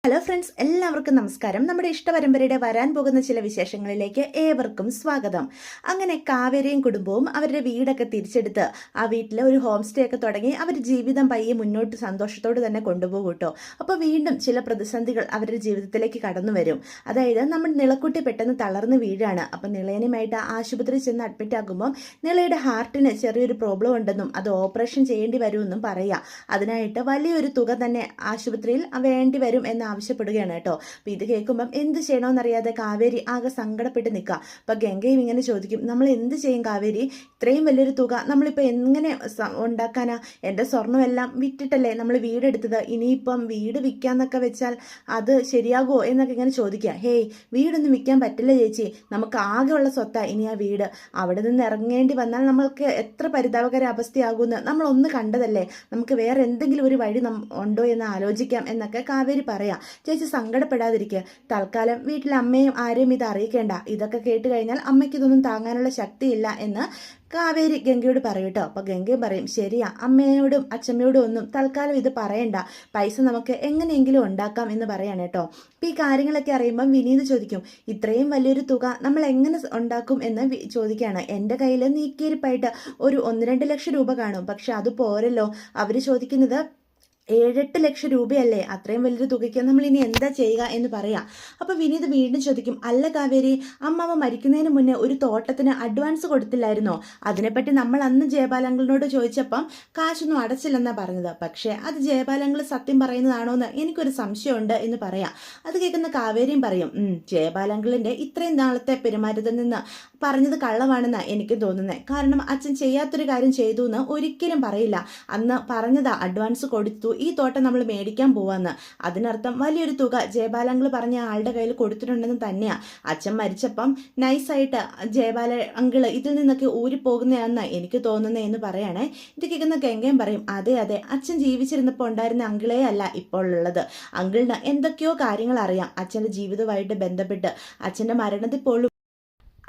Hello friends, എല്ലാവർക്കും നമസ്കാരം. നമ്മുടെ ഇഷ്ടപരമ്പരയുടെ വരാൻ പോകുന്ന ചില വിശേഷങ്ങളിലേക്ക് ഏവർക്കും സ്വാഗതം. അങ്ങനെ കാവേരിയും കുടുംബവും അവരുടെ വീടൊക്കെ തിരിച്ചെടുത്ത് ആ വീട്ടിൽ ഒരു ഹോം സ്റ്റേ ഒക്കെ തുടങ്ങി അവർ ജീവിതം പയ്യെ മുന്നോട്ട് സന്തോഷത്തോடு തന്നെ കൊണ്ടുപോകും കേട്ടോ. അപ്പോൾ വീണ്ടും ചില പ്രതിസന്ധികൾ അവരുടെ ജീവിതത്തിലേക്ക് കടന്നു വരും. അതായത് നമ്മൾ നിളക്കുട്ടി പെട്ടെന്ന് തളർന്ന് വീഴാണ്. അപ്പം നിളയനുമായിട്ട് ആശുപത്രി ചെന്ന് അഡ്മിറ്റ് ആകുമ്പോൾ നിളയുടെ ഹാർട്ടിന് ചെറിയൊരു പ്രോബ്ലം ഉണ്ടെന്നും അത് ഓപ്പറേഷൻ ചെയ്യേണ്ടി വരുമെന്നും പറയാം. അതിനായിട്ട് വലിയൊരു തുക തന്നെ ആശുപത്രിയിൽ വേണ്ടി വരും എന്ന ആവശ്യപ്പെടുകയാണ് കേട്ടോ. അപ്പൊ ഇത് കേൾക്കുമ്പം എന്ത് ചെയ്യണമെന്നറിയാതെ കാവേരി ആകെ സങ്കടപ്പെട്ട് നിൽക്കുക. അപ്പൊ ഗംഗയും ഇങ്ങനെ ചോദിക്കും, നമ്മൾ എന്ത് ചെയ്യും കാവേരി? ഇത്രയും വലിയൊരു തുക നമ്മളിപ്പോൾ എങ്ങനെ ഉണ്ടാക്കാനാ? എൻ്റെ സ്വർണ്ണമെല്ലാം വിറ്റിട്ടല്ലേ നമ്മൾ വീടെടുത്തത്. ഇനിയിപ്പം വീട് വിൽക്കാന്നൊക്കെ വെച്ചാൽ അത് ശരിയാകുമോ എന്നൊക്കെ ഇങ്ങനെ ചോദിക്കുക. ഹേയ്, വീടൊന്നും വിൽക്കാൻ പറ്റില്ല ചേച്ചി, നമുക്ക് ആകെയുള്ള സ്വത്താ ഇനി ആ വീട്. അവിടെ നിന്ന് ഇറങ്ങേണ്ടി വന്നാൽ നമ്മൾക്ക് എത്ര പരിതാപകര അവസ്ഥയാകുമെന്ന് നമ്മളൊന്ന് കണ്ടതല്ലേ. നമുക്ക് വേറെ എന്തെങ്കിലും ഒരു വഴി ഉണ്ടോ എന്ന് ആലോചിക്കാം എന്നൊക്കെ കാവേരി പറയാം. ചേച്ചി സങ്കടപ്പെടാതിരിക്കുക. തൽക്കാലം വീട്ടിലെ അമ്മയും ആരെയും ഇത് അറിയിക്കേണ്ട. ഇതൊക്കെ കേട്ട് കഴിഞ്ഞാൽ അമ്മയ്ക്ക് ഇതൊന്നും താങ്ങാനുള്ള ശക്തിയില്ല എന്ന് കാവേരി ഗംഗയോട് പറയും കേട്ടോ. അപ്പൊ ഗംഗയും പറയും, ശരിയാ, അമ്മയോടും അച്ഛമ്മയോടും ഒന്നും തൽക്കാലം ഇത് പറയണ്ട, പൈസ നമുക്ക് എങ്ങനെയെങ്കിലും ഉണ്ടാക്കാം എന്ന് പറയാണ് കേട്ടോ. അപ്പൊ ഈ കാര്യങ്ങളൊക്കെ അറിയുമ്പം വിനീത് ചോദിക്കും, ഇത്രയും വലിയൊരു തുക നമ്മൾ എങ്ങനെ ഉണ്ടാക്കും എന്ന് ചോദിക്കുകയാണ്. എൻ്റെ കയ്യിൽ നീക്കിയിരിപ്പായിട്ട് ഒരു 1-2 ലക്ഷം രൂപ കാണും, പക്ഷെ അത് പോരല്ലോ. അവർ ചോദിക്കുന്നത് 7-8 ലക്ഷം രൂപയല്ലേ. അത്രയും വലിയൊരു തുകയ്ക്ക് നമ്മൾ ഇനി എന്താ ചെയ്യുക എന്ന് പറയാം. അപ്പോൾ വിനീത് വീണ്ടും ചോദിക്കും, അല്ല കാവേരി, അമ്മാവ മരിക്കുന്നതിന് മുന്നേ ഒരു തോട്ടത്തിന് അഡ്വാൻസ് കൊടുത്തില്ലായിരുന്നോ? അതിനെപ്പറ്റി നമ്മൾ അന്ന് ജയപാലങ്ങളോട് ചോദിച്ചപ്പം കാശൊന്നും അടച്ചില്ലെന്നാണ് പറഞ്ഞത്. പക്ഷേ അത് ജയപാലങ്ങൾ സത്യം പറയുന്നതാണോ എന്ന് എനിക്കൊരു സംശയമുണ്ട് എന്ന് പറയാം. അത് കേൾക്കുന്ന കാവേരിയും പറയും, ജയപാലങ്ങളിൻ്റെ ഇത്രയും നാളത്തെ പെരുമാറ്റത്തിൽ നിന്ന് പറഞ്ഞത് കള്ളമാണെന്നാണ് എനിക്ക് തോന്നുന്നത്. കാരണം അച്ഛൻ ചെയ്യാത്തൊരു കാര്യം ചെയ്തു എന്ന് ഒരിക്കലും പറയില്ല. അന്ന് പറഞ്ഞതാ അഡ്വാൻസ് കൊടുത്തു, ഈ തോട്ടം നമ്മൾ മേടിക്കാൻ പോവാന്ന്. അതിനർത്ഥം വലിയൊരു തുക ജയപാലങ്ങൾ പറഞ്ഞ ആളുടെ കയ്യിൽ കൊടുത്തിട്ടുണ്ടെന്ന് തന്നെയാണ്. അച്ഛൻ മരിച്ചപ്പം നൈസായിട്ട് ജയപാല അങ്കിള് ഇതിൽ നിന്നൊക്കെ ഊരിപ്പോകുന്നതാണെന്ന് എനിക്ക് തോന്നുന്നത് എന്ന് പറയണേ. ഇത് കേൾക്കുന്ന ഗംഗയും പറയും, അതെ അതെ, അച്ഛൻ ജീവിച്ചിരുന്നപ്പോൾ ഉണ്ടായിരുന്ന അങ്കിളേ അല്ല ഇപ്പോൾ ഉള്ളത്. അങ്കിളിന് എന്തൊക്കെയോ കാര്യങ്ങൾ അറിയാം അച്ഛൻ്റെ ജീവിതവുമായിട്ട് ബന്ധപ്പെട്ട്. അച്ഛൻ്റെ മരണത്തിൽ പോലും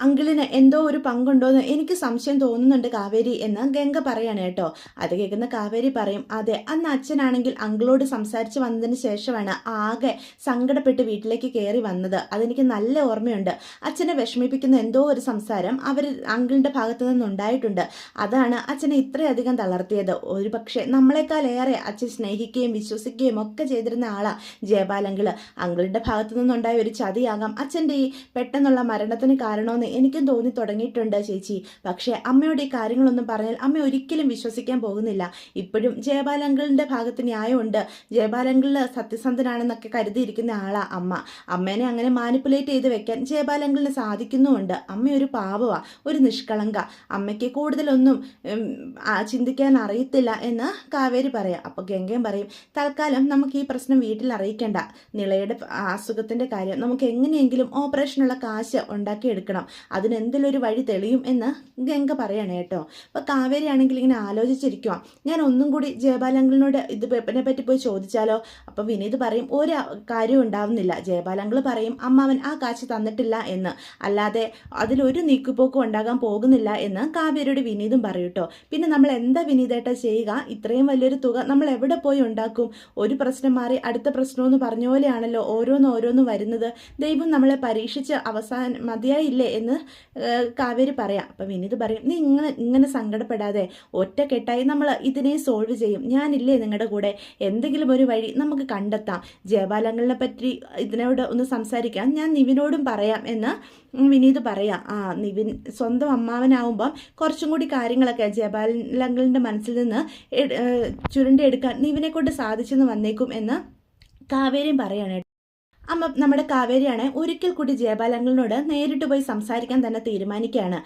അങ്കിളിന് എന്തോ ഒരു പങ്കുണ്ടോയെന്ന് എനിക്ക് സംശയം തോന്നുന്നുണ്ട് കാവേരി എന്ന് ഗംഗ പറയാണ് കേട്ടോ. അത് കേൾക്കുന്ന കാവേരി പറയും, അതെ, അന്ന് അച്ഛനാണെങ്കിൽ അങ്കിളോട് സംസാരിച്ച് വന്നതിന് ശേഷമാണ് ആകെ സങ്കടപ്പെട്ട് വീട്ടിലേക്ക് കയറി വന്നത്. അതെനിക്ക് നല്ല ഓർമ്മയുണ്ട്. അച്ഛനെ വിഷമിപ്പിക്കുന്ന എന്തോ ഒരു സംസാരം അങ്കിളിൻ്റെ ഭാഗത്തു നിന്നുണ്ടായിട്ടുണ്ട്. അതാണ് അച്ഛനെ ഇത്രയധികം തളർത്തിയത്. ഒരു പക്ഷേ നമ്മളെക്കാളേറെ അച്ഛൻ സ്നേഹിക്കുകയും വിശ്വസിക്കുകയും ഒക്കെ ചെയ്തിരുന്ന ആളാണ് ജയപാലങ്കിള്. അങ്കിളിൻ്റെ ഭാഗത്തു നിന്നുണ്ടായ ഒരു ചതിയാകാം അച്ഛൻ്റെ ഈ പെട്ടെന്നുള്ള മരണത്തിന് കാരണമെന്ന് എനിക്കും തോന്നി തുടങ്ങിയിട്ടുണ്ട് ചേച്ചി. പക്ഷേ അമ്മയോട് ഈ കാര്യങ്ങളൊന്നും പറഞ്ഞാൽ അമ്മ ഒരിക്കലും വിശ്വസിക്കാൻ പോകുന്നില്ല. ഇപ്പോഴും ജയപാലങ്കിളിൻ്റെ ഭാഗത്ത് ന്യായമുണ്ട്. ജയപാലങ്കിള് സത്യസന്ധനാണെന്നൊക്കെ കരുതിയിരിക്കുന്ന ആളാ അമ്മ. അമ്മേനെ അങ്ങനെ മാനിപ്പുലേറ്റ് ചെയ്ത് വെക്കാൻ ജയപാലങ്കിളിന് സാധിക്കുന്നുമുണ്ട്. അമ്മ ഒരു പാവമാ, ഒരു നിഷ്കളങ്ക. അമ്മയ്ക്ക് കൂടുതലൊന്നും ചിന്തിക്കാൻ അറിയത്തില്ല എന്ന് കാവേരി പറയാം. അപ്പോൾ ഗംഗയും പറയും, തൽക്കാലം നമുക്ക് ഈ പ്രശ്നം വീട്ടിൽ അറിയിക്കേണ്ട. നിളയുടെ അസുഖത്തിൻ്റെ കാര്യം നമുക്ക് എങ്ങനെയെങ്കിലും ഓപ്പറേഷനുള്ള കാശ് ഉണ്ടാക്കിയെടുക്കണം. അതിനെന്തെങ്കിലും ഒരു വഴി തെളിയും എന്ന് ഗംഗ പറയണേ കേട്ടോ. അപ്പോൾ കാവേരി ആണെങ്കിൽ ഇങ്ങനെ ആലോചിച്ചിരിക്കുക, ഞാൻ ഒന്നും കൂടി ജയപാലങ്കിളിനോട് ഇതിനെ പറ്റി പോയി ചോദിച്ചാലോ? അപ്പോൾ വിനീത് പറയും, ഒരു കാര്യവും ഉണ്ടാവുന്നില്ല. ജയപാലങ്കിൾ പറയും അമ്മാവൻ ആ കാശ് തന്നിട്ടില്ല എന്ന്, അല്ലാതെ അതിലൊരു നീക്കുപോക്കും ഉണ്ടാകാൻ പോകുന്നില്ല എന്ന് കാവേരിയോട് വിനീതും പറയും കേട്ടോ. പിന്നെ നമ്മൾ എന്താ വിനീതേട്ടാ ചെയ്യുക? ഇത്രയും വലിയൊരു തുക നമ്മൾ എവിടെ പോയി ഉണ്ടാക്കും? ഒരു പ്രശ്നം മാറി അടുത്ത പ്രശ്നമെന്ന് പറഞ്ഞ പോലെയാണല്ലോ ഓരോന്നും വരുന്നത്. ദൈവം നമ്മളെ പരീക്ഷിച്ച് അവസാനം മതിയായില്ലേ എന്ന് കാവേരി പറയാം. അപ്പം വിനീത് പറയും, നീ ഇങ്ങനെ സങ്കടപ്പെടാതെ ഒറ്റക്കെട്ടായി നമ്മൾ ഇതിനെ സോൾവ് ചെയ്യും. ഞാനില്ലേ നിങ്ങളുടെ കൂടെ. എന്തെങ്കിലും ഒരു വഴി നമുക്ക് കണ്ടെത്താം. ജയപാലങ്ങളിനെ പറ്റി ഇതിനോട് ഒന്ന് സംസാരിക്കാം, ഞാൻ നിവിനോടും പറയാം എന്ന് വിനീത് പറയാം. നിവിൻ സ്വന്തം അമ്മാവനാവുമ്പം കുറച്ചും കൂടി കാര്യങ്ങളൊക്കെ ജയപാലങ്ങളുടെ മനസ്സിൽ നിന്ന് ചുരുണ്ടിയെടുക്കാൻ നിവിനെ കൊണ്ട് സാധിച്ചെന്ന് വന്നേക്കും എന്ന് കാവേരിയും പറയാണ്. അമ്മ നമ്മുടെ കാവേരിയാണ് ഒരിക്കൽ കൂടി ജയപാലങ്ങളിനോട് നേരിട്ട് പോയി സംസാരിക്കാൻ തന്നെ തീരുമാനിക്കുകയാണ്.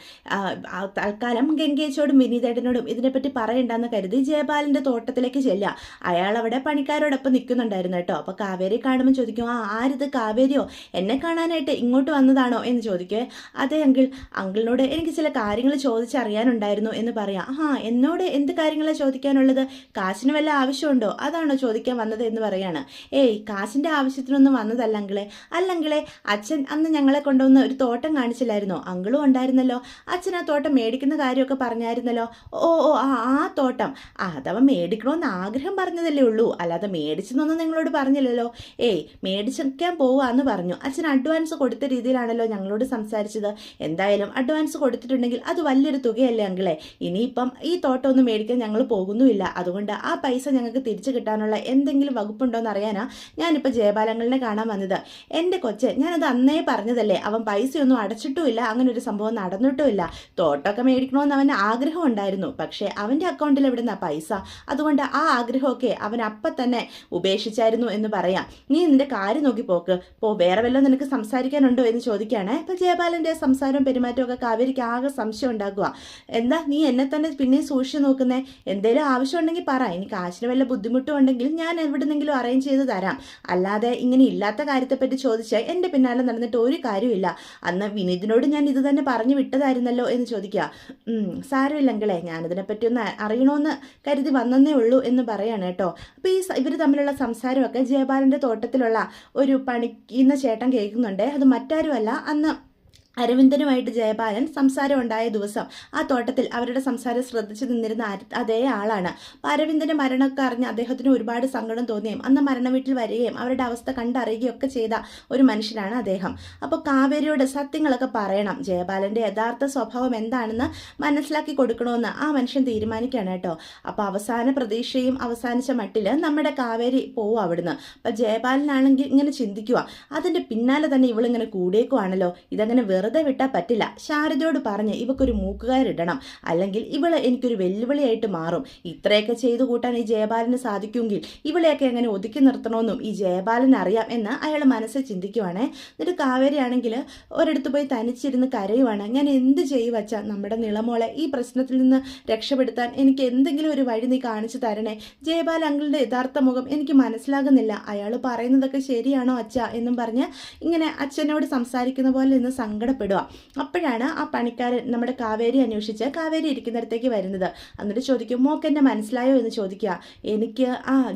തൽക്കാലം ഗംഗേച്ചോടും വിനീതേട്ടനോടും ഇതിനെപ്പറ്റി പറയണ്ടെന്ന് കരുതി ജയപാലൻ്റെ തോട്ടത്തിലേക്ക് ചെല്ലുക. അയാൾ അവിടെ പണിക്കാരോടൊപ്പം നിൽക്കുന്നുണ്ടായിരുന്നു കേട്ടോ. അപ്പോൾ കാവേരി കാണുമ്പോൾ ചോദിക്കും, ആരിത് കാവേരിയോ? എന്നെ കാണാനായിട്ട് ഇങ്ങോട്ട് വന്നതാണോ എന്ന് ചോദിക്കേ. അതെ അങ്കിളിനോട് എനിക്ക് ചില കാര്യങ്ങൾ ചോദിച്ചറിയാനുണ്ടായിരുന്നു എന്ന് പറയാം. എന്നോട് എന്ത് കാര്യങ്ങളാണ് ചോദിക്കാനുള്ളത്? കാശിന് വല്ല ആവശ്യമുണ്ടോ? അതാണോ ചോദിക്കാൻ വന്നത് എന്ന് പറയാണ്. ഏയ്, കാശിൻ്റെ ആവശ്യത്തിനൊന്നും വന്നതല്ല പറഞ്ഞതല്ല അങ്കിളെ. അല്ലെങ്കിലേ അച്ഛൻ അന്ന് ഞങ്ങളെ കൊണ്ടുവന്ന് ഒരു തോട്ടം കാണിച്ചില്ലായിരുന്നോ? അങ്കിളും ഉണ്ടായിരുന്നല്ലോ. അച്ഛൻ ആ തോട്ടം മേടിക്കുന്ന കാര്യമൊക്കെ പറഞ്ഞായിരുന്നല്ലോ. ഓ ഓ ആ തോട്ടം അതവ മേടിക്കണമെന്ന് ആഗ്രഹം പറഞ്ഞതല്ലേ ഉള്ളൂ, അല്ലാതെ മേടിച്ചെന്നൊന്നും നിങ്ങളോട് പറഞ്ഞില്ലല്ലോ. ഏയ് മേടിച്ചിരിക്കാൻ പോവാന്ന് പറഞ്ഞു. അച്ഛൻ അഡ്വാൻസ് കൊടുത്ത രീതിയിലാണല്ലോ ഞങ്ങളോട് സംസാരിച്ചത്. എന്തായാലും അഡ്വാൻസ് കൊടുത്തിട്ടുണ്ടെങ്കിൽ അത് വലിയൊരു തുകയല്ലേ അങ്കിളെ. ഇനിയിപ്പം ഈ തോട്ടം ഒന്നും മേടിക്കാൻ ഞങ്ങൾ പോകുന്നുമില്ല. അതുകൊണ്ട് ആ പൈസ ഞങ്ങൾക്ക് തിരിച്ചു കിട്ടാനുള്ള എന്തെങ്കിലും വകുപ്പുണ്ടോയെന്ന് അറിയാനാ ഞാനിപ്പോൾ ജയബാലങ്ങളിനെ കാണാൻ വന്നത്. എൻ്റെ കൊച്ച്, ഞാനത് അന്നേ പറഞ്ഞതല്ലേ, അവൻ പൈസയൊന്നും അടച്ചിട്ടുമില്ല, അങ്ങനെ ഒരു സംഭവം നടന്നിട്ടുമില്ല. തോട്ടമൊക്കെ മേടിക്കണമെന്ന് അവന് ആഗ്രഹം ഉണ്ടായിരുന്നു. പക്ഷേ അവൻ്റെ അക്കൗണ്ടിൽ എവിടുന്ന പൈസ? അതുകൊണ്ട് ആ ആഗ്രഹമൊക്കെ അവൻ അപ്പം തന്നെ ഉപേക്ഷിച്ചായിരുന്നു എന്ന് പറയാം. നീ നിന്റെ കാര്യം നോക്കി പോക്ക് വേറെ വല്ലതും നിനക്ക് സംസാരിക്കാനുണ്ടോ എന്ന് ചോദിക്കുകയാണ്. ഇപ്പം ജയപാലൻ്റെ സംസാരവും പെരുമാറ്റവും ഒക്കെ കാവേരിക്ക് ആകെ സംശയം ഉണ്ടാക്കുക. എന്താ നീ എന്നെ തന്നെ പിന്നെയും സൂക്ഷിച്ച് നോക്കുന്നേ? എന്തെങ്കിലും ആവശ്യമുണ്ടെങ്കിൽ പറ, എനിക്ക് കാശിന് വല്ല ബുദ്ധിമുട്ടും ഉണ്ടെങ്കിൽ ഞാൻ എവിടെന്നെങ്കിലും അറേഞ്ച് ചെയ്ത് തരാം. അല്ലാതെ ഇങ്ങനെ ഇല്ലാത്ത കാര്യത്തെപ്പറ്റി ചോദിച്ച് എൻ്റെ പിന്നാലെ നടന്നിട്ട് ഒരു കാര്യമില്ല. അന്ന് വിനീതിനോട് ഞാൻ ഇത് തന്നെ പറഞ്ഞു വിട്ടതായിരുന്നല്ലോ എന്ന് ചോദിക്കുക. സാരമില്ലെങ്കിലേ, ഞാനിതിനെപ്പറ്റി ഒന്ന് അറിയണമെന്ന് കരുതി വന്നേ ഉള്ളൂ എന്ന് പറയാണ് കേട്ടോ. അപ്പോൾ ഇവർ തമ്മിലുള്ള സംസാരമൊക്കെ ജയപാലൻ്റെ തോട്ടത്തിലുള്ള ഒരു പണിക്കുന്ന ചേട്ടൻ കേൾക്കുന്നുണ്ട്. അത് മറ്റാരുമല്ല, അന്ന് അരവിന്ദനുമായിട്ട് ജയപാലൻ സംസാരം ഉണ്ടായ ദിവസം ആ തോട്ടത്തിൽ അവരുടെ സംസാരം ശ്രദ്ധിച്ചു നിന്നിരുന്ന അതേ ആളാണ്. അപ്പോൾ അരവിന്ദൻ്റെ മരണമൊക്കെ അറിഞ്ഞ് അദ്ദേഹത്തിന് ഒരുപാട് സങ്കടം തോന്നുകയും അന്ന് മരണ വീട്ടിൽ വരികയും അവരുടെ അവസ്ഥ കണ്ടറിയുകയും ഒക്കെ ചെയ്ത ഒരു മനുഷ്യനാണ് അദ്ദേഹം. അപ്പോൾ കാവേരിയോട് സത്യങ്ങളൊക്കെ പറയണം, ജയപാലൻ്റെ യഥാർത്ഥ സ്വഭാവം എന്താണെന്ന് മനസ്സിലാക്കി കൊടുക്കണമെന്ന് ആ മനുഷ്യൻ തീരുമാനിക്കുകയാണ് കേട്ടോ. അപ്പോൾ അവസാന പ്രതീക്ഷയും അവസാനിച്ച മട്ടിൽ നമ്മുടെ കാവേരി പോവും അവിടുന്ന്. അപ്പോൾ ജയപാലനാണെങ്കിൽ ഇങ്ങനെ ചിന്തിക്കുക, അതിൻ്റെ പിന്നാലെ തന്നെ ഇവളിങ്ങനെ കൂടിയേക്കുവാണല്ലോ, ഇതങ്ങനെ വെറുതെ വിട്ടാൽ പറ്റില്ല. ശാരദയോട് പറഞ്ഞ് ഇവക്കൊരു മൂക്കുകാരിടണം, അല്ലെങ്കിൽ ഇവള് എനിക്കൊരു വെല്ലുവിളിയായിട്ട് മാറും. ഇത്രയൊക്കെ ചെയ്തു കൂട്ടാൻ ഈ ജയപാലന് സാധിക്കുമെങ്കിൽ ഇവളെയൊക്കെ എങ്ങനെ ഒതുക്കി നിർത്തണമെന്നും ഈ ജയപാലൻ അറിയാം എന്ന് അയാൾ മനസ്സിൽ ചിന്തിക്കുവാണേ. എന്നിട്ട് കാവേരിയാണെങ്കിൽ ഒരിടത്ത് പോയി തനിച്ചിരുന്ന് കരയുവാണ്. ഞാൻ എന്ത് ചെയ്യും വച്ചാൽ നമ്മുടെ നിളമോളെ ഈ പ്രശ്നത്തിൽ നിന്ന് രക്ഷപ്പെടുത്താൻ എനിക്ക് എന്തെങ്കിലും ഒരു വഴി നീ കാണിച്ചു തരണേ. ജയപാൽ അങ്കിളുടെ യഥാർത്ഥ മുഖം എനിക്ക് മനസ്സിലാകുന്നില്ല. അയാൾ പറയുന്നതൊക്കെ ശരിയാണോ അച്ഛ എന്നും പറഞ്ഞ് ഇങ്ങനെ അച്ഛനോട് സംസാരിക്കുന്ന പോലെ നിന്ന് സങ്കടപ്പെടുക. അപ്പോഴാണ് ആ പണിക്കാരൻ നമ്മുടെ കാവേരി അന്വേഷിച്ച് കാവേരി ഇരിക്കുന്നിടത്തേക്ക് വരുന്നത്. എന്നിട്ട് ചോദിക്കും, മോക്ക് എന്നെ മനസ്സിലായോ എന്ന് ചോദിക്കുക. എനിക്ക്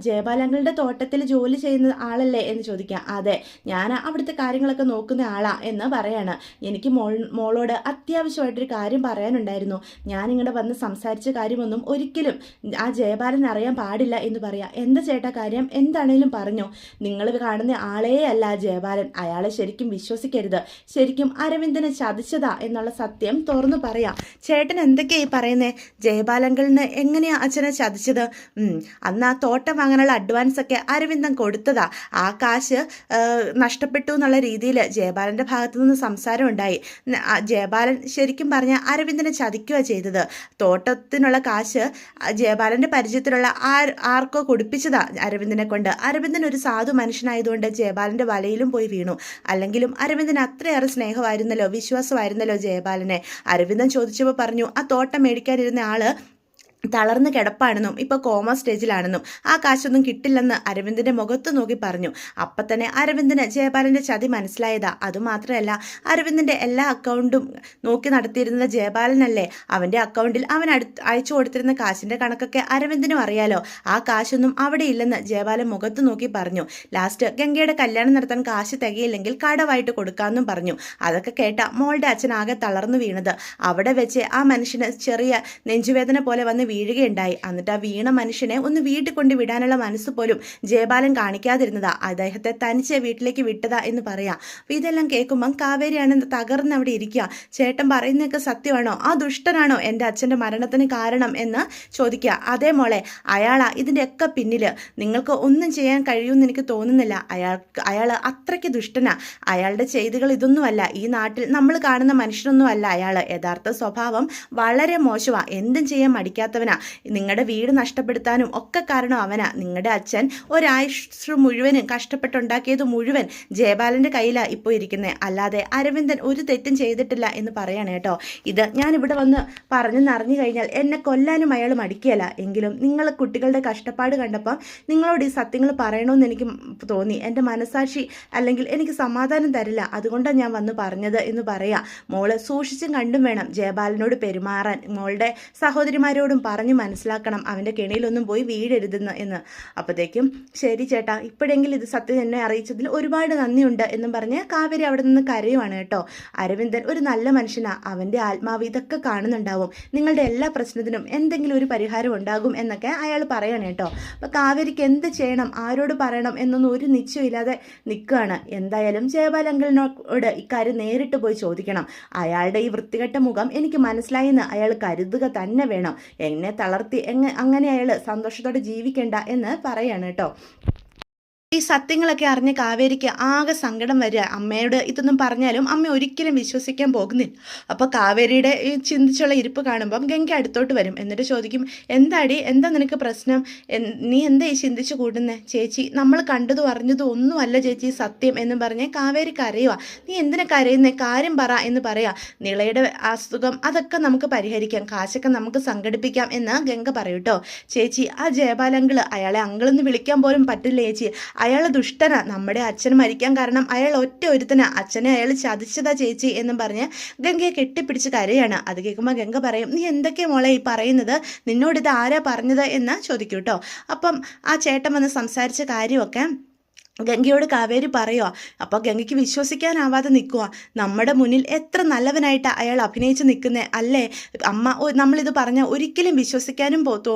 ജയപാലങ്ങളുടെ തോട്ടത്തിൽ ജോലി ചെയ്യുന്ന ആളല്ലേ എന്ന് ചോദിക്കുക. അതെ, ഞാൻ അവിടുത്തെ കാര്യങ്ങളൊക്കെ നോക്കുന്ന ആളാ എന്ന് പറയാണ്. എനിക്ക് മോളോട് അത്യാവശ്യമായിട്ടൊരു കാര്യം പറയാനുണ്ടായിരുന്നു. ഞാനിങ്ങനെ വന്ന് സംസാരിച്ച കാര്യമൊന്നും ഒരിക്കലും ആ ജയപാലൻ അറിയാൻ പാടില്ല എന്ന് പറയാം. എന്താ ചേട്ടാ കാര്യം? എന്താണേലും പറഞ്ഞു. നിങ്ങൾ കാണുന്ന ആളേ അല്ല ജയപാലൻ. അയാളെ ശരിക്കും വിശ്വസിക്കരുത്. ശരിക്കും അരവിന്ദനെ ചതിച്ചതാ എന്നുള്ള സത്യം തുറന്നു പറയാം. ചേട്ടൻ എന്തൊക്കെയായി പറയുന്നേ? ജയപാലങ്കളിന് എങ്ങനെയാ അച്ഛനെ ചതിച്ചത്? അന്ന് ആ തോട്ടം വാങ്ങാനുള്ള അഡ്വാൻസ് ഒക്കെ അരവിന്ദൻ കൊടുത്തതാ. ആ കാശ് നഷ്ടപ്പെട്ടു എന്നുള്ള രീതിയിൽ ജയപാലൻ്റെ ഭാഗത്തു നിന്ന് സംസാരം ഉണ്ടായി. ജയപാലൻ ശരിക്കും പറഞ്ഞാൽ അരവിന്ദനെ ചതിക്കുക ചെയ്തത്. തോട്ടത്തിനുള്ള കാശ് ജയപാലൻ്റെ പരിചയത്തിലുള്ള ആർക്കോ കൊടുപ്പിച്ചതാ അരവിന്ദനെ കൊണ്ട്. അരവിന്ദൻ ഒരു സാധു മനുഷ്യനായതുകൊണ്ട് ജയപാലൻ്റെ വലയിലും പോയി വീണു. അല്ലെങ്കിലും അരവിന്ദൻ അത്രയേറെ സ്നേഹമായിരുന്നല്ലോ, വിശ്വാസമായിരുന്നല്ലോ ജയപാലനെ. അരവിന്ദൻ ചോദിച്ചപ്പോൾ പറഞ്ഞു ആ തോട്ടം മേടിക്കാനിരുന്ന ആള് തളർന്ന് കിടപ്പാണെന്നും ഇപ്പോൾ കോമ സ്റ്റേജിലാണെന്നും ആ കാശൊന്നും കിട്ടില്ലെന്ന് അരവിന്ദൻ്റെ മുഖത്ത് നോക്കി പറഞ്ഞു. അപ്പം തന്നെ അരവിന്ദന് ജയപാലൻ്റെ ചതി മനസ്സിലായതാ. അതുമാത്രമല്ല, അരവിന്ദൻ്റെ എല്ലാ അക്കൗണ്ടും നോക്കി നടത്തിയിരുന്നത് ജയപാലനല്ലേ. അവൻ്റെ അക്കൗണ്ടിൽ അവൻ അയച്ചു കൊടുത്തിരുന്ന കാശിൻ്റെ കണക്കൊക്കെ അരവിന്ദനും അറിയാലോ. ആ കാശൊന്നും അവിടെ ഇല്ലെന്ന് ജയപാലൻ മുഖത്ത് നോക്കി പറഞ്ഞു. ലാസ്റ്റ് ഗംഗയുടെ കല്യാണം നടത്താൻ കാശ് തികയില്ലെങ്കിൽ കടവായിട്ട് കൊടുക്കാമെന്നും പറഞ്ഞു. അതൊക്കെ കേട്ട മോളുടെ അച്ഛൻ ആകെ തളർന്നു വീണത്. അവിടെ വെച്ച് ആ മനുഷ്യന് ചെറിയ നെഞ്ചുവേദന പോലെ വന്ന് വീഴുകയുണ്ടായി. എന്നിട്ട് ആ വീണ മനുഷ്യനെ ഒന്ന് വീട്ടിൽ കൊണ്ട് വിടാനുള്ള മനസ്സ് പോലും ജയപാലൻ കാണിക്കാതിരുന്നതാ. അദ്ദേഹത്തെ തനിച്ച് വീട്ടിലേക്ക് വിട്ടതാ എന്ന് പറയാം. അപ്പോൾ ഇതെല്ലാം കേൾക്കുമ്പം കാവേരിയാണ് തകർന്ന് അവിടെ ഇരിക്കുക. ചേട്ടൻ പറയുന്നതൊക്കെ സത്യമാണോ? ആ ദുഷ്ടനാണോ എൻ്റെ അച്ഛൻ്റെ മരണത്തിന് കാരണം എന്ന് ചോദിക്കുക. അതേ മോളെ, അയാളാ ഇതിൻ്റെയൊക്കെ പിന്നിൽ. നിങ്ങൾക്ക് ഒന്നും ചെയ്യാൻ കഴിയുമെന്ന് എനിക്ക് തോന്നുന്നില്ല. അയാൾ അത്രയ്ക്ക് ദുഷ്ടനാ. അയാളുടെ ചെയ്തികൾ ഇതൊന്നുമല്ല. ഈ നാട്ടിൽ നമ്മൾ കാണുന്ന മനുഷ്യനൊന്നുമല്ല അയാൾ. യഥാർത്ഥ സ്വഭാവം വളരെ മോശമാണ്. എന്തും ചെയ്യാൻ മടിക്കാത്തവൻ. നിങ്ങളുടെ വീട് നഷ്ടപ്പെടുത്താനും ഒക്കെ കാരണം അവനാ. നിങ്ങളുടെ അച്ഛൻ ഒരായുഷ് മുഴുവനും കഷ്ടപ്പെട്ടുണ്ടാക്കിയത് മുഴുവൻ ജയപാലൻ്റെ കയ്യിലാണ് ഇപ്പോൾ ഇരിക്കുന്നത്. അല്ലാതെ അരവിന്ദൻ ഒരു തെറ്റും ചെയ്തിട്ടില്ല എന്ന് പറയാണ് കേട്ടോ. ഇത് ഞാനിവിടെ വന്ന് പറഞ്ഞെന്നറിഞ്ഞു കഴിഞ്ഞാൽ എന്നെ കൊല്ലാനും അയാൾ മടിക്കുകയല്ല. എങ്കിലും നിങ്ങൾ കുട്ടികളുടെ കഷ്ടപ്പാട് കണ്ടപ്പം നിങ്ങളോട് ഈ സത്യങ്ങൾ പറയണമെന്ന് എനിക്ക് തോന്നി. എൻ്റെ മനസാക്ഷി അല്ലെങ്കിൽ എനിക്ക് സമാധാനം തരില്ല. അതുകൊണ്ടാണ് ഞാൻ വന്ന് പറഞ്ഞത് എന്ന് പറയാം. മോള് സൂക്ഷിച്ചും കണ്ടും വേണം ജയപാലനോട് പെരുമാറാൻ. മോളുടെ സഹോദരിമാരോടും പറഞ്ഞ് മനസ്സിലാക്കണം, അവൻ്റെ കെണിയിലൊന്നും പോയി വീഴരുതെന്ന് എന്ന്. അപ്പോഴത്തേക്കും ശരി ചേട്ടാ, ഇപ്പോഴെങ്കിലും ഇത് സത്യം എന്നെ അറിയിച്ചതിൽ ഒരുപാട് നന്ദിയുണ്ട് എന്നും പറഞ്ഞ് കാവേരി അവിടെ നിന്ന് കരയുവാണ് കേട്ടോ. അരവിന്ദൻ ഒരു നല്ല മനുഷ്യനാണ്, അവൻ്റെ ആത്മാവ് ഇതൊക്കെ കാണുന്നുണ്ടാവും, നിങ്ങളുടെ എല്ലാ പ്രശ്നത്തിനും എന്തെങ്കിലും ഒരു പരിഹാരം ഉണ്ടാകും എന്നൊക്കെ അയാൾ പറയണം കേട്ടോ. അപ്പോൾ കാവേരിക്ക് എന്ത് ചെയ്യണം, ആരോട് പറയണം എന്നൊന്നും ഒരു നിശ്ചയമില്ലാതെ നിൽക്കുകയാണ്. എന്തായാലും ജയപാലങ്കിളിനോട് ഇക്കാര്യം നേരിട്ട് പോയി ചോദിക്കണം. അയാളുടെ ഈ വൃത്തികെട്ട മുഖം എനിക്ക് മനസ്സിലായെന്ന് അയാൾ കരുതുക തന്നെ വേണം. എന്നെ തളർത്തി അങ്ങനെ അയാൾ സന്തോഷത്തോടെ ജീവിക്കേണ്ട എന്ന് പറയാണ് കേട്ടോ. ഈ സത്യങ്ങളൊക്കെ അറിഞ്ഞ് കാവേരിക്ക് ആകെ സങ്കടം വരിക. അമ്മയോട് ഇതൊന്നും പറഞ്ഞാലും അമ്മ ഒരിക്കലും വിശ്വസിക്കാൻ പോകുന്നില്ല. അപ്പോൾ കാവേരിയുടെ ഈ ചിന്തിച്ചുള്ള ഇരിപ്പ് കാണുമ്പം ഗംഗ അടുത്തോട്ട് വരും. എന്നിട്ട് ചോദിക്കും, എന്താടി, എന്താ നിനക്ക് പ്രശ്നം, നീ എന്താ ഈ ചിന്തിച്ചു കൂട്ടുന്നേ? ചേച്ചി, നമ്മൾ കണ്ടതും അറിഞ്ഞതും ഒന്നുമല്ല ചേച്ചി സത്യം എന്നും പറഞ്ഞ് കാവേരി കരയുക. നീ എന്തിനാ കരയുന്നേ, കാര്യം പറ എന്ന് പറയാ. നിളയുടെ അസുഖം അതൊക്കെ നമുക്ക് പരിഹരിക്കാം, കാശൊക്കെ നമുക്ക് സംഘടിപ്പിക്കാം എന്ന് ഗംഗ പറയൂട്ടോ. ചേച്ചി, ആ ജയപാലങ്കിള്, അയാളെ അങ്കിളെന്ന് വിളിക്കാൻ പോലും പറ്റില്ല ചേച്ചി, അയാൾ ദുഷ്ടനാ, നമ്മുടെ അച്ഛൻ മരിക്കാൻ കാരണം അയാൾ ഒറ്റ ഒരുത്തനാ, അച്ഛനെ അയാൾ ചതിച്ചതാ ചേച്ചി എന്നും പറഞ്ഞ് ഗംഗയെ കെട്ടിപ്പിടിച്ച് കരയാണ്. അത് കേൾക്കുമ്പോൾ ഗംഗ പറയും, നീ എന്തൊക്കെയാ മോളെ ഈ പറയുന്നത്, നിന്നോട് ഇത് ആരാ പറഞ്ഞത് എന്ന് ചോദിക്കൂട്ടോ. അപ്പം ആ ചേട്ടൻ വന്ന് സംസാരിച്ച കാര്യമൊക്കെ ഗംഗയോട് കാവേരി പറയുക. അപ്പോൾ ഗംഗയ്ക്ക് വിശ്വസിക്കാനാവാതെ നിൽക്കുക. നമ്മുടെ മുന്നിൽ എത്ര നല്ലവനായിട്ടാണ് അയാൾ അഭിനയിച്ച് നിൽക്കുന്നത് അല്ലേ അമ്മ, നമ്മളിത് പറഞ്ഞാൽ ഒരിക്കലും വിശ്വസിക്കാനും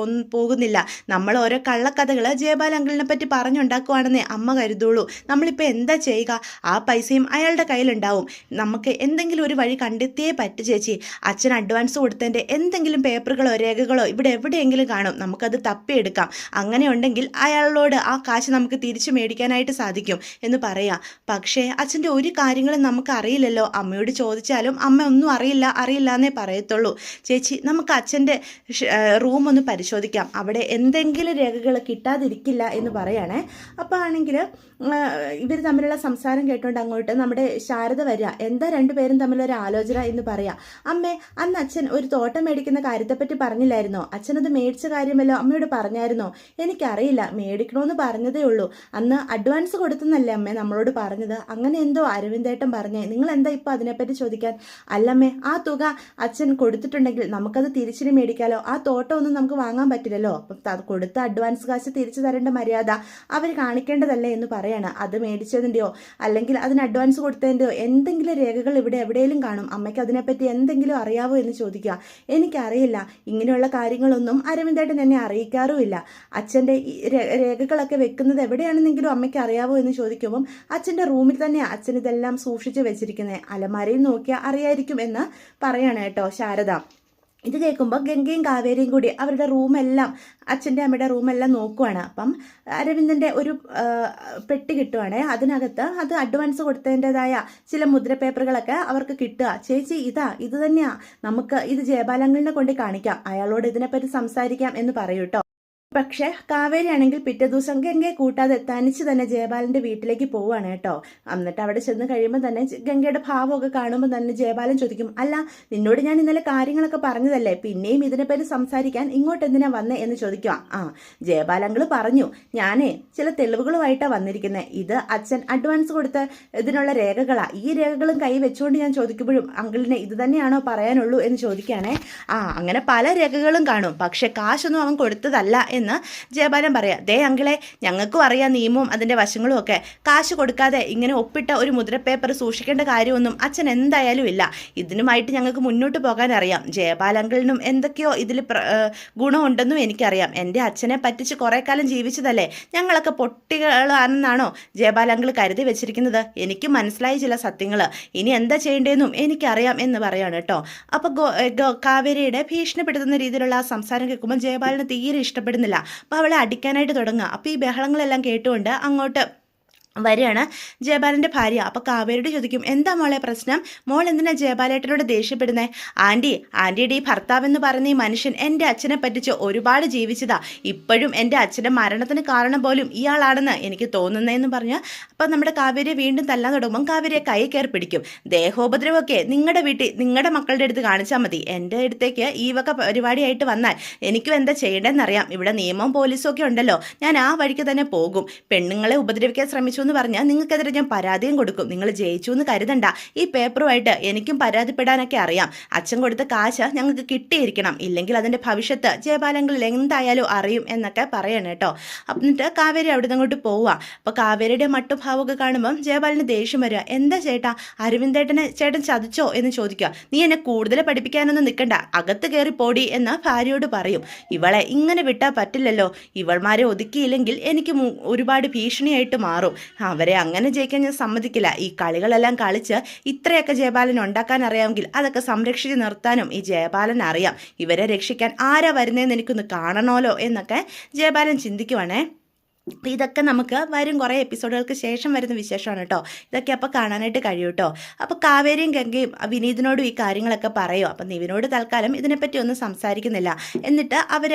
പോകുന്നില്ല. നമ്മൾ ഓരോ കള്ളക്കഥകൾ ജയപാൽ അങ്കിളിനെ പറ്റി പറഞ്ഞുണ്ടാക്കുവാണെന്നേ അമ്മ കരുതുള്ളൂ. നമ്മളിപ്പോൾ എന്താ ചെയ്യുക, ആ പൈസയും അയാളുടെ കയ്യിലുണ്ടാവും, നമുക്ക് എന്തെങ്കിലും ഒരു വഴി കണ്ടെത്തിയേ പറ്റു ചേച്ചി. അച്ഛൻ അഡ്വാൻസ് കൊടുത്തതിൻ്റെ എന്തെങ്കിലും പേപ്പറുകളോ രേഖകളോ ഇവിടെ എവിടെയെങ്കിലും കാണും, നമുക്കത് തപ്പിയെടുക്കാം. അങ്ങനെ ഉണ്ടെങ്കിൽ അയാളോട് ആ കാശ് നമുക്ക് തിരിച്ചു മേടിക്കാനായിട്ട് സാധിക്കും എന്ന് പറയാം. പക്ഷേ അച്ഛൻ്റെ ഒരു കാര്യങ്ങളും നമുക്ക് അറിയില്ലല്ലോ, അമ്മയോട് ചോദിച്ചാലും അമ്മ ഒന്നും അറിയില്ല എന്നേ പറയത്തുള്ളൂ. ചേച്ചി, നമുക്ക് അച്ഛൻ്റെ റൂം ഒന്ന് പരിശോധിക്കാം, അവിടെ എന്തെങ്കിലും രേഖകൾ കിട്ടാതിരിക്കില്ല എന്ന് പറയുകയാണേ. അപ്പോൾ ആണെങ്കിൽ ഇവർ തമ്മിലുള്ള സംസാരം കേട്ടുകൊണ്ട് അങ്ങോട്ട് നമ്മുടെ ശാരദ വരിക. എന്താ രണ്ടുപേരും തമ്മിലൊരു ആലോചന എന്ന് പറയാം. അമ്മേ, അന്ന് അച്ഛൻ ഒരു തോട്ടം മേടിക്കുന്ന കാര്യത്തെപ്പറ്റി പറഞ്ഞില്ലായിരുന്നോ, അച്ഛനത് മേടിച്ച കാര്യമല്ലോ അമ്മയോട് പറഞ്ഞായിരുന്നോ? എനിക്കറിയില്ല, മേടിക്കണമെന്ന് പറഞ്ഞതേ ഉള്ളൂ. അന്ന് അഡ്വാൻസ് കൊടുത്തെന്നല്ലേ അമ്മേ നമ്മളോട് പറഞ്ഞത്, അങ്ങനെ എന്തോ അരവിന്ദേട്ടൻ പറഞ്ഞേ, നിങ്ങൾ എന്താ ഇപ്പോൾ അതിനെപ്പറ്റി ചോദിക്കാൻ? അല്ലമ്മേ, ആ തുക അച്ഛൻ കൊടുത്തിട്ടുണ്ടെങ്കിൽ നമുക്കത് തിരിച്ചിന് മേടിക്കാലോ, ആ തോട്ടമൊന്നും നമുക്ക് വാങ്ങാൻ പറ്റില്ലല്ലോ, അപ്പം കൊടുത്ത അഡ്വാൻസ് കാശ് തിരിച്ചു തരേണ്ട മര്യാദ അവർ കാണിക്കേണ്ടതല്ലേ എന്ന് പറയാണ്. അത് മേടിച്ചതിൻ്റെയോ അല്ലെങ്കിൽ അതിന് അഡ്വാൻസ് കൊടുത്തതിൻ്റെയോ എന്തെങ്കിലും രേഖകൾ ഇവിടെ എവിടെയെങ്കിലും കാണും, അമ്മയ്ക്ക് അതിനെപ്പറ്റി എന്തെങ്കിലും അറിയാവോ എന്ന് ചോദിക്കുക. എനിക്കറിയില്ല, ഇങ്ങനെയുള്ള കാര്യങ്ങളൊന്നും അരവിന്ദേട്ടൻ എന്നെ അറിയിക്കാറുമില്ല, അച്ഛൻ്റെ രേഖകളൊക്കെ വെക്കുന്നത് എവിടെയാണെന്നെങ്കിലും അമ്മയ്ക്ക് അറിയാവോ എന്ന് ചോദിക്കുമ്പം അച്ഛൻ്റെ റൂമിൽ തന്നെയാണ് അച്ഛൻ ഇതെല്ലാം സൂക്ഷിച്ച് വെച്ചിരിക്കുന്നത്, അലമാരയിൽ നോക്കിയാൽ അറിയായിരിക്കും എന്ന് പറയാണ് കേട്ടോ ശാരദ. ഇത് കേൾക്കുമ്പോൾ ഗംഗയും കാവേരിയും കൂടി അവരുടെ റൂമെല്ലാം, അച്ഛൻ്റെ അമ്മയുടെ റൂമെല്ലാം നോക്കുവാണ്. അപ്പം അരവിന്ദൻ്റെ ഒരു പെട്ടി കിട്ടുവാണേ, അതിനകത്ത് അത് അഡ്വാൻസ് കൊടുത്തതിൻ്റെതായ ചില മുദ്ര പേപ്പറുകളൊക്കെ അവർക്ക് കിട്ടുക. ചേച്ചി, ഇത് തന്നെയാണ്, നമുക്ക് ഇത് ജയപാലങ്ങളിനെ കൊണ്ട് കാണിക്കാം, അയാളോട് ഇതിനെപ്പറ്റി സംസാരിക്കാം എന്ന് പറയൂട്ടോ. പക്ഷേ കാവേരി ആണെങ്കിൽ പിറ്റേ ദിവസം ഗംഗയെ കൂട്ടാതെ തനിച്ച് തന്നെ ജയപാലൻ്റെ വീട്ടിലേക്ക് പോവുകയാണ് കേട്ടോ. എന്നിട്ട് അവിടെ ചെന്ന് കഴിയുമ്പോൾ തന്നെ ഗംഗയുടെ ഭാവമൊക്കെ കാണുമ്പോൾ തന്നെ ജയപാലൻ ചോദിക്കും, അല്ല നിന്നോട് ഞാൻ ഇന്നലെ കാര്യങ്ങളൊക്കെ പറഞ്ഞതല്ലേ, പിന്നെയും ഇതിനെപ്പറ്റി സംസാരിക്കാൻ ഇങ്ങോട്ട് എന്തിനാ വന്നേ എന്ന് ചോദിക്കുക. ജയപാലങ്ങൾ പറഞ്ഞു, ഞാനേ ചില തെളിവുകളുമായിട്ടാണ് വന്നിരിക്കുന്നത്, ഇത് അച്ഛൻ അഡ്വാൻസ് കൊടുത്ത ഇതിനുള്ള രേഖകളാണ്, ഈ രേഖകളും കൈ വെച്ചുകൊണ്ട് ഞാൻ ചോദിക്കുമ്പോഴും അങ്കിളിനെ ഇത് തന്നെയാണോ പറയാനുള്ളൂ എന്ന് ചോദിക്കുകയാണേ. അങ്ങനെ പല രേഖകളും കാണും, പക്ഷെ കാശൊന്നും അവൻ കൊടുത്തതല്ല എന്ന് ജയപാലൻ പറയാം. ദേ അങ്കിളെ, ഞങ്ങൾക്കും അറിയാം നിയമവും അതിൻ്റെ വശങ്ങളും ഒക്കെ, കാശ് കൊടുക്കാതെ ഇങ്ങനെ ഒപ്പിട്ട ഒരു മുദ്രപ്പേപ്പർ സൂക്ഷിക്കേണ്ട കാര്യമൊന്നും അച്ഛൻ എന്തായാലും ഇല്ല, ഇതിനുമായിട്ട് ഞങ്ങൾക്ക് മുന്നോട്ട് പോകാൻ അറിയാം, ജയപാലങ്കളിനും എന്തൊക്കെയോ ഇതിൽ ഗുണമുണ്ടെന്നും എനിക്കറിയാം, എൻ്റെ അച്ഛനെ പറ്റിച്ച് കുറേ കാലം ജീവിച്ചതല്ലേ, ഞങ്ങളൊക്കെ പൊട്ടികളാണെന്നാണോ ജയപാലങ്കൾ കരുതി വെച്ചിരിക്കുന്നത്, എനിക്ക് മനസ്സിലായി ചില സത്യങ്ങൾ, ഇനി എന്താ ചെയ്യേണ്ടതെന്നും എനിക്കറിയാം എന്ന് പറയാണ് കേട്ടോ. അപ്പോൾ കാവേരിയുടെ ഭീഷണിപ്പെടുത്തുന്ന രീതിയിലുള്ള ആ സംസാരം കേൾക്കുമ്പോൾ ജയപാലന് തീരെ ഇഷ്ടപ്പെടുന്നില്ല. അപ്പോൾ അവളെ അടിക്കാനായിട്ട് തുടങ്ങുക. അപ്പോൾ ഈ ബഹളങ്ങളെല്ലാം കേട്ടുകൊണ്ട് അങ്ങോട്ട് വരികയാണ് ജയപാലൻ്റെ ഭാര്യ. അപ്പോൾ കാവേരിയോട് ചോദിക്കും, എന്താ മോളെ പ്രശ്നം, മോൾ എന്തിനാ ജയപാലേട്ടനോട് ദേഷ്യപ്പെടുന്നത്? ആൻറ്റിയുടെ ഈ ഭർത്താവെന്ന് പറയുന്ന ഈ മനുഷ്യൻ എൻ്റെ അച്ഛനെ പറ്റിച്ച് ഒരുപാട് ജീവിച്ചതാ, ഇപ്പോഴും എൻ്റെ അച്ഛൻ്റെ മരണത്തിന് കാരണം പോലും ഇയാളാണെന്ന് എനിക്ക് തോന്നുന്നതെന്ന് പറഞ്ഞ് അപ്പോൾ നമ്മുടെ കാവേരിയെ വീണ്ടും തല്ലാൻ തുടങ്ങുമ്പം കാവേരിയെ കൈ കയറി പിടിക്കും. ദേഹോപദ്രവമൊക്കെ നിങ്ങളുടെ വീട്ടിൽ നിങ്ങളുടെ മക്കളുടെ അടുത്ത് കാണിച്ചാൽ മതി, എൻ്റെ അടുത്തേക്ക് ഈ വക പരിപാടിയായിട്ട് വന്നാൽ എനിക്കും എന്താ ചെയ്യേണ്ടതെന്നറിയാം, ഇവിടെ നിയമവും പോലീസും ഒക്കെ ഉണ്ടല്ലോ, ഞാൻ ആ വഴിക്ക് തന്നെ പോകും, പെണ്ണുങ്ങളെ ഉപദ്രവിക്കാൻ ശ്രമിച്ചു ജയിച്ചു എന്ന് പറഞ്ഞാൽ നിങ്ങൾക്കെതിരെ ഞാൻ പരാതിയും കൊടുക്കും. നിങ്ങൾ ജയിച്ചു എന്ന് കരുതണ്ട. ഈ പേപ്പറുമായിട്ട് എനിക്കും പരാതിപ്പെടാനൊക്കെ അറിയാം. അച്ഛൻ കൊടുത്ത കാശ് ഞങ്ങൾക്ക് കിട്ടിയിരിക്കണം, ഇല്ലെങ്കിൽ അതിൻ്റെ ഭവിഷ്യത്ത് ജയപാലങ്ങളിൽ എന്തായാലും അറിയും എന്നൊക്കെ പറയണം കേട്ടോ. എന്നിട്ട് കാവേരി അവിടെ നിന്ന് അങ്ങോട്ട് പോവുക. അപ്പോൾ കാവേരിയുടെ മട്ടും ഭാവമൊക്കെ കാണുമ്പം ജയപാലിന് ദേഷ്യം വരിക. എന്താ ചേട്ടാ, അരവിന്ദേട്ടനെ ചേട്ടൻ ചതിച്ചോ എന്ന് ചോദിക്കുക. നീ എന്നെ കൂടുതൽ പഠിപ്പിക്കാനൊന്നും നിൽക്കണ്ട, അകത്ത് കയറി പോടി എന്ന് ഭാര്യയോട് പറയും. ഇവളെ ഇങ്ങനെ വിട്ടാൽ പറ്റില്ലല്ലോ, ഇവൾമാരെ ഒതുക്കിയില്ലെങ്കിൽ എനിക്ക് ഒരുപാട് ഭീഷണിയായിട്ട് മാറും. അവരെ അങ്ങനെ ജയിക്കാൻ ഞാൻ സമ്മതിക്കില്ല. ഈ കളികളെല്ലാം കളിച്ച് ഇത്രയൊക്കെ ജയപാലൻ ഉണ്ടാക്കാൻ അറിയാമെങ്കിൽ അതൊക്കെ സംരക്ഷിച്ച് നിർത്താനും ഈ ജയപാലൻ അറിയാം. ഇവരെ രക്ഷിക്കാൻ ആരാ വരുന്നതെന്ന് എനിക്കൊന്ന് കാണണമല്ലോ എന്നൊക്കെ ജയപാലൻ ചിന്തിക്കുവാണേ. അപ്പോൾ ഇതൊക്കെ നമുക്ക് വരും കുറേ എപ്പിസോഡുകൾക്ക് ശേഷം വരുന്ന വിശേഷമാണ് കേട്ടോ. ഇതൊക്കെ അപ്പോൾ കാണാനായിട്ട് കഴിയും കേട്ടോ. അപ്പോൾ കാവേരിയും ഗംഗയും വിനീതിനോടും ഈ കാര്യങ്ങളൊക്കെ പറയും. അപ്പം നിവിനോട് തൽക്കാലം ഇതിനെപ്പറ്റി ഒന്നും സംസാരിക്കുന്നില്ല. എന്നിട്ട് അവർ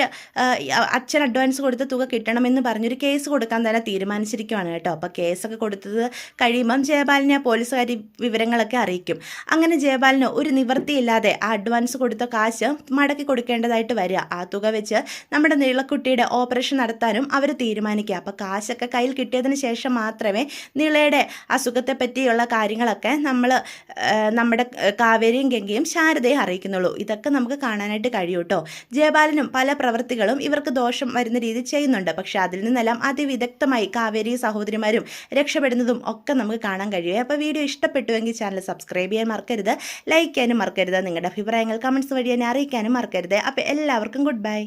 അച്ഛൻ അഡ്വാൻസ് കൊടുത്ത തുക കിട്ടണമെന്ന് പറഞ്ഞൊരു കേസ് കൊടുക്കാൻ തന്നെ തീരുമാനിച്ചിരിക്കുവാണ് കേട്ടോ. അപ്പോൾ കേസൊക്കെ കൊടുത്തത് കഴിയുമ്പം ജയപാലിനെ പോലീസുകാർ വിവരങ്ങളൊക്കെ അറിയിക്കും. അങ്ങനെ ജയപാലിന് ഒരു നിവൃത്തിയില്ലാതെ ആ അഡ്വാൻസ് കൊടുത്ത കാശ് മടക്കി കൊടുക്കേണ്ടതായിട്ട് വരിക. ആ തുക വെച്ച് നമ്മുടെ നീളക്കുട്ടിയുടെ ഓപ്പറേഷൻ നടത്താനും അവർ തീരുമാനിക്കുക. അപ്പോൾ കാശൊക്കെ കയ്യിൽ കിട്ടിയതിന് ശേഷം മാത്രമേ നിളയുടെ അസുഖത്തെ പറ്റിയുള്ള കാര്യങ്ങളൊക്കെ നമ്മുടെ കാവേരിയും ഗംഗയും ശാരദയെ അറിയിക്കുന്നുള്ളൂ. ഇതൊക്കെ നമുക്ക് കാണാനായിട്ട് കഴിയും കേട്ടോ. ജയപാലനും പല പ്രവൃത്തികളും ഇവർക്ക് ദോഷം വരുന്ന രീതി ചെയ്യുന്നുണ്ട്. പക്ഷെ അതിൽ നിന്നെല്ലാം അതിവിദഗ്ധമായി കാവേരി സഹോദരിമാരും രക്ഷപ്പെടുന്നതും ഒക്കെ നമുക്ക് കാണാൻ കഴിയും. അപ്പോൾ വീഡിയോ ഇഷ്ടപ്പെട്ടുവെങ്കിൽ ചാനൽ സബ്സ്ക്രൈബ് ചെയ്യാൻ മറക്കരുത്, ലൈക്ക് ചെയ്യാനും മറക്കരുത്, നിങ്ങളുടെ അഭിപ്രായങ്ങൾ കമൻസ് വഴി എന്നെ അറിയിക്കാനും മറക്കരുത്. അപ്പോൾ എല്ലാവർക്കും ഗുഡ് ബൈ.